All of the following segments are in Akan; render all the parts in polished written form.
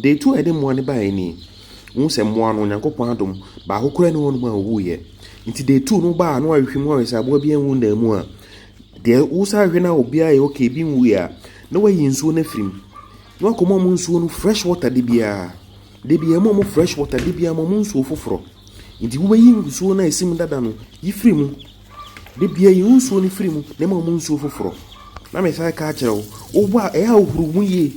Day 2 ede mmoa ne ba ani. Wo se mmoa no Nyankopɔn adom ba akokora ne won ma wo ye. Nti day 2 no ba no ahwehwem ho se aboa bia wu na mu a. De wo sa hwe na obi a ye okay bi nwu ya. Na wayi nsuo na firim. Na akoma mu nsuo no fresh water de bia. De bia mo fresh water de bia mo nsuo foforo. Nti wo bayi nsuo na esim dada no yi firim. De bia yi nsuo ni firim na mo nsuo foforo. Na me sai ka kire wo ba e ha ohuru mu ye.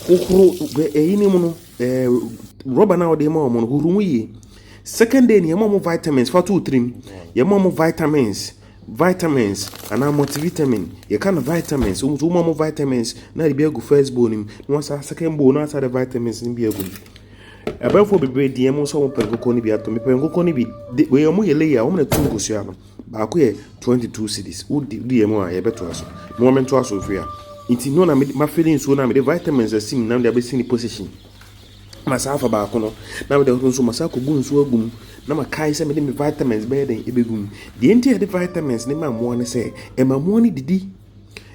Ohuru eyini mu no rubber na ode ma mo no ohuru mu ye. Second day ni mo vitamins for 2-3 ye mo vitamins and multivitamin ye kind of vitamins so mo vitamins na be go first bone no sa second bone na sa the vitamins ni be go abafo bebe die mo so mo penkoko ni bi ato me penkoko ni bi we mo ye layer wo na tungo so ano ba ko ye 22 cedis wo di mo a ye beto aso mo mento aso fia nti no na ma feeling so na me the vitamins asim na me be sin position masafa ba ko no na me de so masako gu nso agum na makai se me de vitamins be den ebegum de enti de vitamins ne ma mo ne se e ma mo ne didi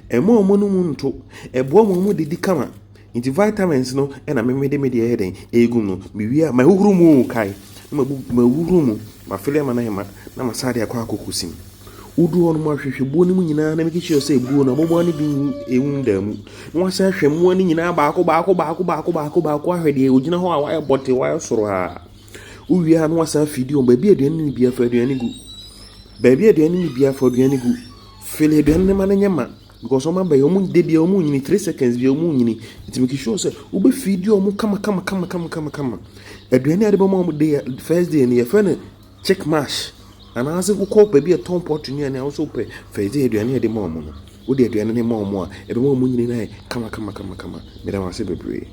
e mo no mu nto e bo mo didi kama nti vitamins no e na me de den egum no me wi a ma huhuru mu kai ma huhuru mu ma fele ma na hema na masade akwa akokosim udu on ma hwehwe bo ne mu nyina na me kichi se bo na bobo ne bi ewun da mu no sa hwe mo ne nyina baako ahwede ogina ho a wa bote wa soro ha uwi ha no wasa video baabi aduane ni bia fa aduane gu baabi aduane ni bia fa aduane gu fele aduane ne ma na nyama because o ma ba yo mu de bia o mu nyini 3 seconds bia o mu nyini itimiki show se wo be video mu kama aduane ade ba mo de first day ni ya fa na check mash ana ase ko ko baabi a ton pot ni ana so pe first day aduane ade mo mo no wo de aduane ne mo mo a e be mo nyini na kama me da wase bebre